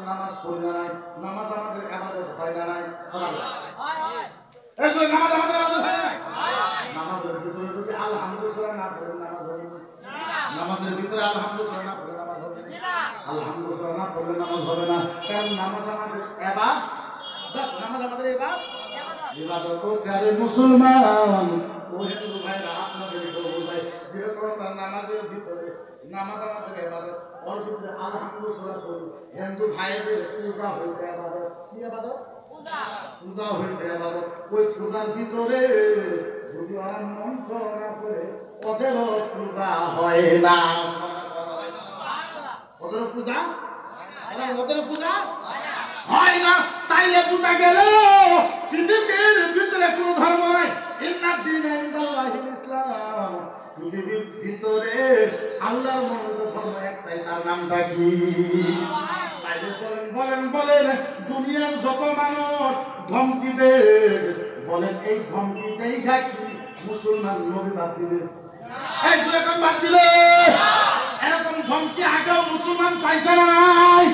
নামাজ পড়ি না নাই, নামাজ আমাদের ইবাদত হয় না নাই, এই নামাজ আমাদের ইবাদত হয় না। নামাজের ভিতরে যদি আলহামদুলিল্লাহ না পড়ে নামাজ হবে না। নামাজের ভিতরে আলহামদুলিল্লাহ না পড়ে নামাজ হবে না। আলহামদুলিল্লাহ না পড়লে নামাজ হবে না, কারণ নামাজ আমাদের ইবাদত। নামাজ আমাদের ইবাদত। প্যারে মুসলমান ও হিন্দু ভাইরা আপনাদের বোঝায়, যেহেতু আমরা নামাজের ভিতরে নামাজ আমাদের ইবাদত, ওর ভিতরে আলহামদুলিল্লাহ পড়ি, হিন্দু ভাইদের পূজা হয়েছে ইবাদত। কি ইবাদত? পূজা হয়েছে ইবাদত। ওই পূজার ভিতরে যদি ওরা মন্ত্র না করে ওদেরও পূজা হয় না। ওদের পূজা ওদের পূজা হয় না। তাইলে পূজা গেল পৃথিবীর ভিতরে কোন ধর্ম নাই। ইসলাম। পৃথিবীর ভিতরে আল্লাহর মনোনীত ধর্ম একটাই, তার নামটা কি? তাইলে বলেন বলেন দুনিয়ার যত মানুষ ধমকি দেয়, বলেন এই ধমকি দেই কি মুসলমান নবী বাদ দিলে? এরকম বাদ দিলে? এরকম ধমকি আগেও মুসলমান পাইছে না নাই?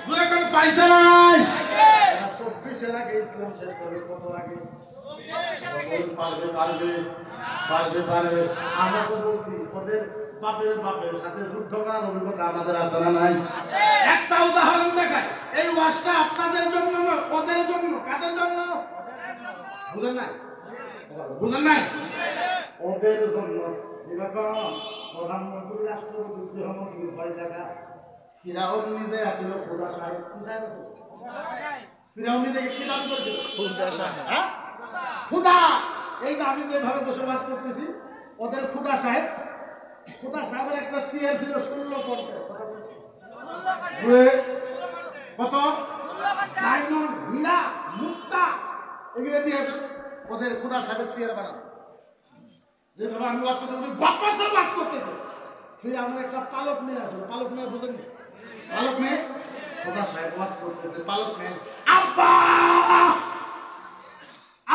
যেরকম পাইছে না নাই? 24 আগে ইসলাম শেষ করে কত আগে? পারবে পারবে পারবে পারবে। আমরা তো বলছি ওদের বাপের সাথে যুদ্ধ করার অভিজ্ঞতা আমাদের আছে না নাই? একটা উদাহরণ দেখায়। এই ওয়াজটা আপনাদের জন্য না, ওদের জন্য। কাদের জন্য? বুঝেন নাই? বুঝেন নাই? ওদের জন্য। যেরকম প্রধানমন্ত্রী, রাষ্ট্রপতি, গৃহমন্ত্রী ভয় দেখা, ফিরাউন নিজে আসিল খোদা সাহেব। কি সাহেব আছে? ফিরাউন নিজেকে কি দাবি করেছিল? খোদা সাহেব। হ্যাঁ, খোদা। এই যে আমি যেভাবে বসবাস করতেছি, ওদের খোদা সাহেব। খোদা সাহেবের একটা চেয়ার ছিল 16 পর্দা। কত? ডায়মন্ড, হীরা, মুক্তা এগুলো দিয়ে ওদের খোদা সাহেবের চেয়ার বানানো। যেভাবে আমি ওয়াজ করতে বছর ওয়াজ করতেছে, ফিরে আমার একটা পালক মেয়ে আসলো। পালক মেয়ে বুঝেন? পালক মেয়ে খোদা সাহেব ওয়াজ করতেছে। পালক মেয়ে আব্বা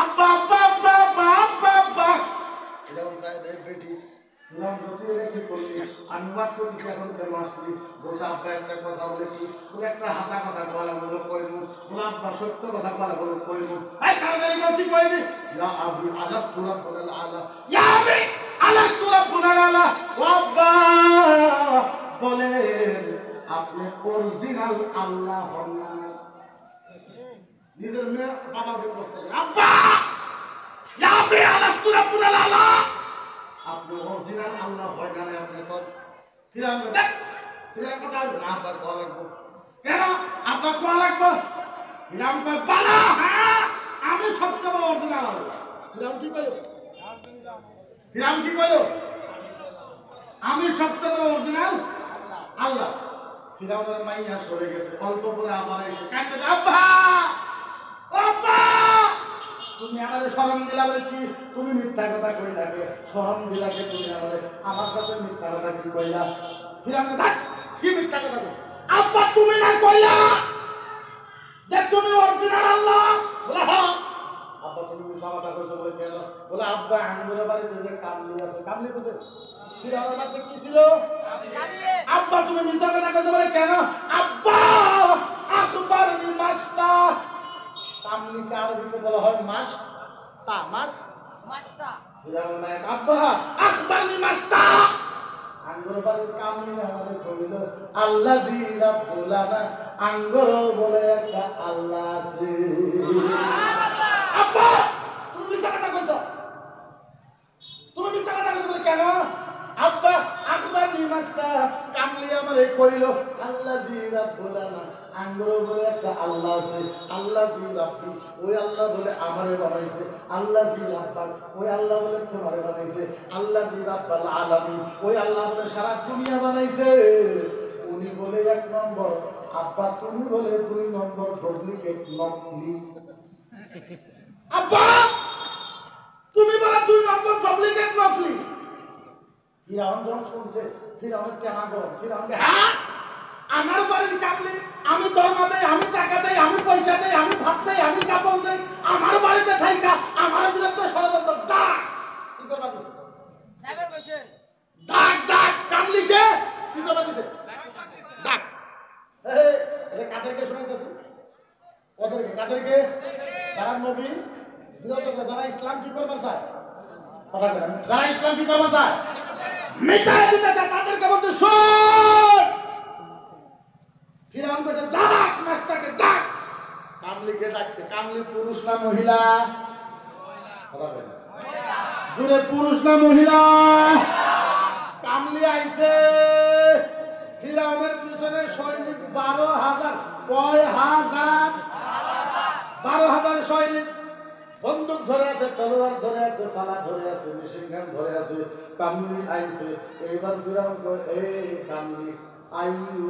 আব্বা আব্বা আব্বা আব্বা আব্বা আব্বা এরকম সাহেবের বেটি। আমি ওয়াজ করতেছি, এখন কেন আসলি? বলছে আব্বা একটা কথা বলে কি? বলে একটা হাসা কথা বলা বলো কইমু। বলে আব্বা সত্য কথা বলা বলো কইমু। এই তাড়াতাড়ি কি কইবি? ইয়া আবি আলাস্তু রাব্বুল আলা, ইয়া আবি আলাস্তু রাব্বুল আলা। ও আব্বা বলেন আপনি অরিজিনাল আল্লাহ হন না? নিজের মেয়ে বাবাকে প্রশ্ন করে, আব্বা ইয়া আবি আলাস্তু রাব্বুল আলা, আপনি অরিজিনাল আল্লাহ হয় না? আপনি কর ফিরাম দেখ ফিরাম কথা না। আব্বা কোয়া লাগবো কেন? আব্বা কোয়া লাগবো? ফিরাম কয় বালা, হ্যাঁ আমি সবচেয়ে বড় অরিজিনাল আল্লাহ। ফিরাম কি কইল? ফিরাম কি কইল? আমি সবচেয়ে বড় অরিজিনাল আল্লাহ। ফিরাউনের মাইয়া সরে গেছে, অল্প পরে আবার এসে কাঁদতে, আব্বা আব্বা তুমি আমাদের শরম দিলা বলে কি? তুমি মিথ্যা কথা কই লাগে? শরম দিলাকে তুমি আমার সাথে মিথ্যা কথা কি কইলা? ফিরাউন দেখ কি মিথ্যা কথা কইছ? আব্বা তুমি না কইলা দেখ তুমি অরিজিনাল আল্লাহ? বলে হ্যাঁ। আব্বা তুমি মিথ্যা কথা কইছো বলে কেন? বলে আব্বা আঙ্গুরের বাড়িতে যে কামলি আছে, কামলি বুঝে? ফিরাউনের বাড়িতে কি ছিল? আব্বা তুমি মিথ্যা কথা কইছো বলে কেন? আব্বা আকবারনি মাস্তা। কামলিকে আরবিতে বলা হয় মাস তা, মাস মাস্তা। ফিরাউন আব্বা আকবারনি মাস্তা। আঙ্গুর বাড়ির কামলি আমাদের কইল আল্লাযী রাব্বুল আলা, আঙ্গুর বলে একটা আল্লাহ আছে। আব্বা তুমি মিথ্যা কথা কইছো, তুমি মিথ্যা কথা কইছো বলে কেন? আব্বা আকবারনি মাস্তা, কামলি আমারে কইল আল্লাযী রাব্বুল আলা, আঙ্গুর বলে একটা আল্লাহ আছে। আল্লাযী রাব্বি, ওই আল্লাহ বলে আমারে বানাইছে। আল্লাযী রাব্বাক, ওই আল্লাহ বলে তোমারে বানাইছে। আল্লাযী রাব্বাল আলামিন, ওই আল্লাহ বলে সারা দুনিয়া বানাইছে। উনি বলে 1 নম্বর, আব্বা তুমি বলে 2 নম্বর, ডুপ্লিকেট নকলি। আব্বা তুমি বলে 2 নম্বর, ডুপ্লিকেট নকলি। ফিরাউন যখন শুনছে, ফিরাউনের কেমন গরম। ফিরাউন হ্যাঁ আমার বাড়ির কামলি, আমি দরমা দেই, আমি টাকা দেই, আমি পয়সা দেই, আমি ভাত দেই, আমি কাপড় দেই, আমার বাড়িতে থাইকা আমার বিরুদ্ধে ষড়যন্ত্র। ডাক কি করবা দিছে? ডাক ডাক কামলিকে কি করবা দিছে? ডাক। এই কাদেরকে শোনাইতেছে? ওদেরকে। কাদেরকে? যারা নবী বিরত করে, যারা ইসলাম কি করবে চায়, কথা বলেন, যারা ইসলাম কি করবে চায়, মিটাই দিতে চায়, তাদেরকে বলতে শোন। ফিরাউন বলছে ডাক মাস্টারকে ডাক। কামলিকে ডাকছে। কামলি পুরুষ না মহিলা? কথা বলেন, জোরে পুরুষ না মহিলা? কামলি আইছে। ফিরাউনের পিছনে সৈনিক 12,000। কয় হাজার? 12,000 সৈনিক। বন্দুক ধরে আছে, তলোয়ার ধরে আছে, ফালা ধরে আছে, মেশিন গান ধরে আছে। কামলি আইছে। এইবার ফিরাউন কয়, এই কামলি, আইয়ু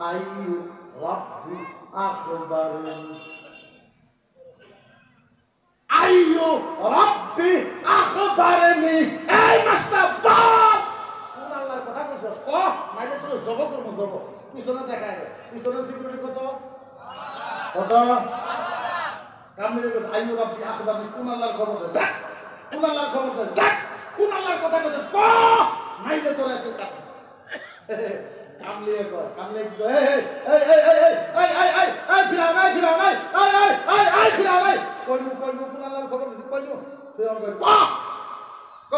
আইয়ু রাব্বি আখবারনি, আইয়ু রাব্বি আখবারনি। এই মাস্টার বাপ, কোন আল্লাহর কথা কইছস? ক মাইলে ছিল জব করব, জব। পিছনে দেখায় রে, পিছনে সিকিউরিটি কত? কত? কামলি কইছ আইয়ু রাব্বি আখবারনি, কোন আল্লাহর খবর দে, ডাক। কোন আল্লাহর খবর দে, ডাক। কোন আল্লাহর কথা কইছস? ক মাইলে তোর আছে কাট। কামলি কয়, কামলি কয়, এই এই এই এই এই এই এই এই ফিরাউন, এই ফিরাউন, এই এই এই এই ফিরাউন, এই কইলু কইলু কোন আল্লাহর খবর দিছিস? কইলু। ফিরাউন কয় ক ক।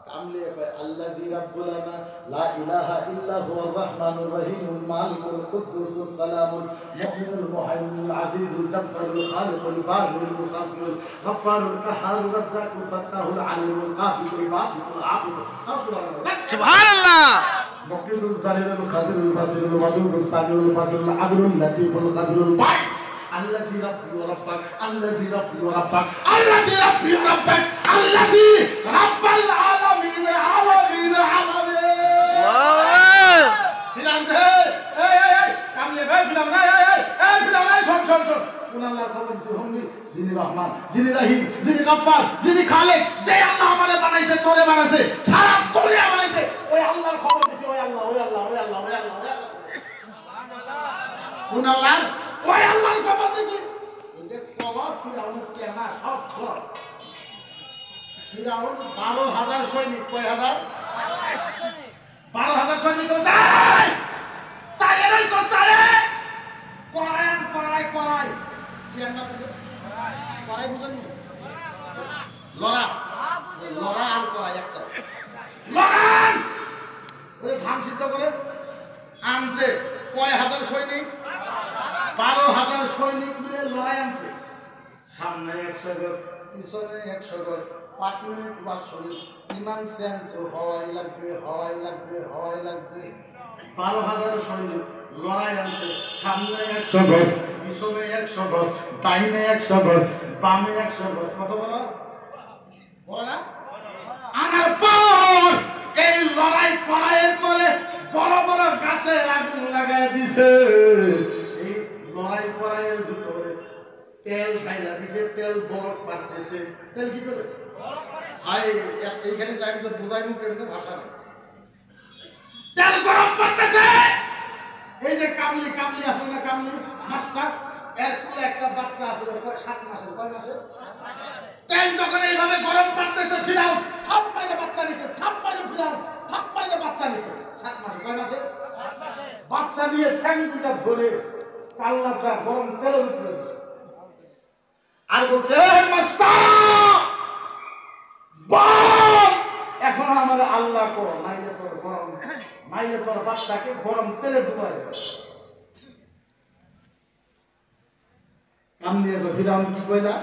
কামলি কয় আল্লাযী রাব্বুলানা লা ইলাহা ইল্লা হুয়ার রাহমানুর রহিমুল মালিকুল কুদ্দুসুস সালামুল মুমিনুল মুহাইমিনুল আজিজুল জাব্বারুল খালিকুল বারিউল মুসাব্বিহুল গফফারুল কাহ্হারুর রাজ্জাকুল ফাত্তাহুল আলিমুল কাফিরুল বাতিকুল আবিদ। সুবহানাল্লাহ। মুকিদুল জালিলুল খাবিরুল বাসিরুল ওয়াদুদুল সামিউল বাসিরুল আদলুল লাতীফুল খাবিরুল বাই। الذي ربي وربك، الذي ربي وربك، الذي ربي وربك، الذي رب العالمين عالمين عالمين. الله. ফিরাউন এই কামলে ভাই ফিরাউন এই ফিরাউন এই শোন শোন শোন। কোন আল্লাহর খবর দিছে? হুমনি যিনি রহমান, যিনি রহিম, যিনি গফফার, যিনি খালিক, যে আল্লাহ আমাদের বানাইছে, তোরে বানাইছে, সারা দুনিয়া বানাইছে, ওই আল্লাহর খবর দিছে। ওই আল্লাহ, ওই আল্লাহ, ওই আল্লাহ, ওই আল্লাহ, ওই আল্লাহ। কোন আল্লাহ? ওই আল্লাহর খবর দিছে। এই কওয়া ফিরাউন কেনা সব ধর। ফিরাউন 12,000 সৈনিক। কয় হাজার? 12,000 সৈনিক। যায় সাইরে সসারে করাই করাই করাই কেনা দিছে। করাই বুঝেন? লড়া লড়া আর করাই একটা। লড়ান ওরে ধান সিদ্ধ করে আনছে। কয় হাজার সৈনিক? 12,000 সৈনিক মিলে লড়াই আনছে। সামনে 100 গজ, পিছনে 100 গজ। 5 মিনিট বাস শরীর ইমান সেন্স হওয়াই লাগবে, হওয়াই লাগবে, হওয়াই লাগবে। 12,000 সৈনিক লড়াই আনছে। সামনে 100 গজ, পিছনে 100 গজ, ডাইনে 100 গজ, বামে 100 গজ। কত বলো? বলো না? আনার পর এই লড়াই করাইয়ের করে বড় বড় গাছে আগুন লাগাই দিছে। এই লড়াই করাইয়ের ভিতরে তেল খাইলা দিছে, তেল বলক পারতেছে। তেল কি করে? এইখানে টাইম তো বুঝাইমু কেমনে, ভাষা নেই। তেল গরম করতেছে। এই যে কামলি, কামলি আছে না, কামলি মাস্টার, এর কোলে একটা বাচ্চা আছে 7 মাসের। কয় মাসের? তেল যখন এইভাবে গরম করতেছে, ফিরাউন থাপ মাইরে বাচ্চা নিছে, থাপ মাইরে ফিরাউন থাপ মাইরে বাচ্চা নিছে। 7 মাসে। কয় মাসে? 7 মাসে। বাচ্চা নিয়ে ঠ্যাং দুটা ধরে কাল্লাটা গরম তেলের উপরে দিছে। আর বলছে মাস্টার বল, এখন আমার আল্লাহ কর, মাইলে তোর গরম, মাইলে তোর বাচ্চাকে গরম তেলে ডুবাই দেবে। কামলিয়ে ফিরাউন কি কইলা?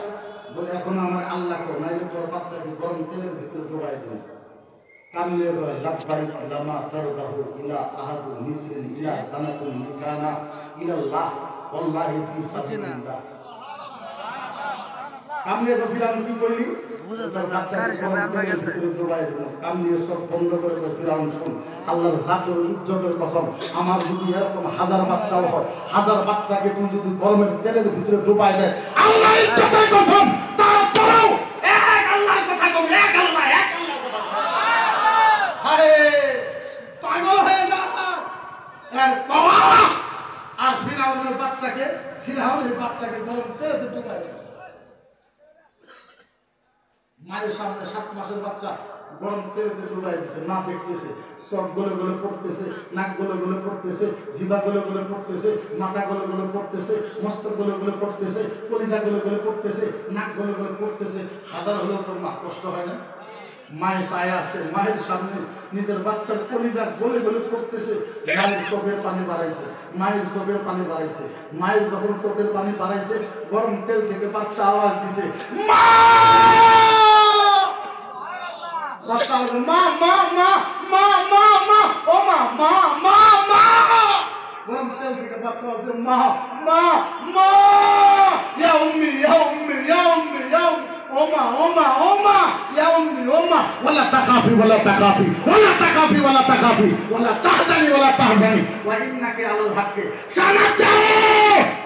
বলে এখন আমার আল্লাহ কর, মাইলে তোর বাচ্চাকে গরম তেলের ভিতরে ডুবাই দেবে। কামলিয়ে কয় লাব্বাইক লামা তারদাহু ইলা আহাদু মিসরিন ইলা সানাতুন লিকানা ইলাল্লাহ ওয়াল্লাহি ফি সাবিলিল্লাহ। কামলিয়ে ফিরাউন কি কইলি? বুঝা যায় না, কার সামনে আমরা গেছে কামলিয়ে সব বন্ধ করে ফিরাউন শুন, আল্লাহর জাতের ইজ্জতের কসম, আমার যদি এরকম 1000 বাচ্চাও হয়, 1000 বাচ্চাকে তুমি যদি গরমের তেলের ভিতরে ডুবাই দেয়, আল্লাহর ইজ্জতের কসম, তারপরেও এক আল্লাহর কথা কই, এক আল্লাহ, এক আল্লাহর কথা কই। আরে পাগল হয়ে যা। আর কওয়া আর ফিরাউনের বাচ্চাকে গরম তেলে ডুবাই দেয়। মায়ের সামনে 7 মাসের বাচ্চা গরম তেলে ডুবাই দিছে, মা দেখতেছে, চোখ গলে গলে পড়তেছে, নাক গলে গলে পড়তেছে, জিভা গলে গলে পড়তেছে, মাথা গলে গলে পড়তেছে, মস্তক গলে গলে পড়তেছে, কলিজা গলে গলে পড়তেছে, নাক গলে গলে পড়তেছে। হাজার হলেও তোর মা কষ্ট হয় না? মায়ের ছায়া আছে, মায়ের সামনে নিজের বাচ্চার কলিজা গলে গলে পড়তেছে, মায়ের চোখের পানি বাড়াইছে, মায়ের চোখের পানি বাড়াইছে। মায়ের যখন চোখের পানি বাড়াইছে, গরম তেল থেকে বাচ্চা আওয়াজ দিছে, মা! বাচ্চা বলে, মা মা মা মা মা মা, ও মা মা মা মা। গরম তেল থেকে বাচ্চা বলছে, মা মা মা, ইয়া উম্মি ইয়া উম্মি ইয়া উম্মি ইয়া উম্মি, ওমা ওমা ওমা, ইয়া উম্মি ওমা, ওয়ালা তাকাফি ওয়ালা তাকাফি ওয়ালা তাকাফি ওয়ালা তাকাফি ওয়ালা তাহজানি ওয়ালা তাহজানি ওয়া ইন্নাকা আলাল হাক্কি সানাতাও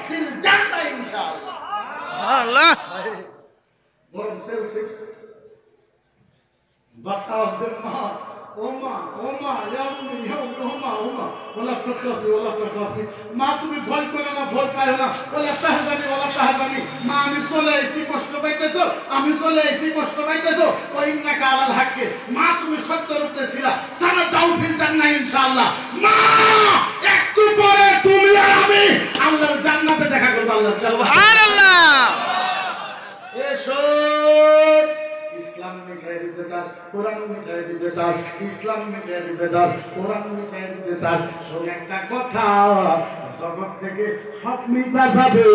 ফিল জান্নাহ ইনশাআল্লাহ। আল্লাহ গরম তেল থেকে বাচ্চা বলছে, মা ওমা ওমা, ইয়া উম্মি ইয়া উম্মি, ওমা ওমা, ওয়ালা তাকাফি ওয়ালা তাকাফি। মা তুমি ভয় করো না, ভয় পাও না, ওয়ালা তাহজানি ওয়ালা তাহজানি। মা আমি চলে এসেছি, কষ্ট পাইতেছো, আমি চলে এসেছি, কষ্ট পাইতেছো, ওয়া ইন্নাকা আলাল হাক্কি। মা তুমি সত্যের উপরে ছিলা, সানাতাও ফিল জান্নাহ ইনশাআল্লাহ। মা একটু পরে তুমি আর আমি আল্লাহর জান্নাতে দেখা করব। আল্লাহর জান্নাত। সুবহানাল্লাহ। এসো, ইসলাম মিঠাই দিতে চাস, কোরআন মিঠাই দিতে চাস, ইসলাম মিঠাই দিতে চাস, কোরআন মিঠাই দিতে চাস, শোন একটা কথা, জগৎ থেকে সব মিটা যাবে,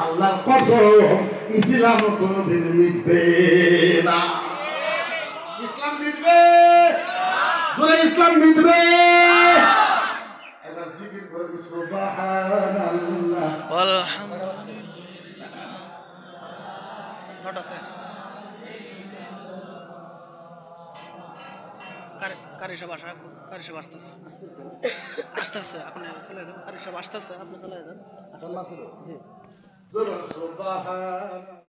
আল্লাহর কসম ইসলাম কোনদিন মিটবে না। ইসলাম মিটবে, জোরে ইসলাম মিটবে। এবার জিকির করে সুবহানাল্লাহ কারি সব আসতেছে, আসতেছে, আপনি চলে যান, কারি সব আসতেছে, আপনি চলে যান। জি। সুবহানাল্লাহ।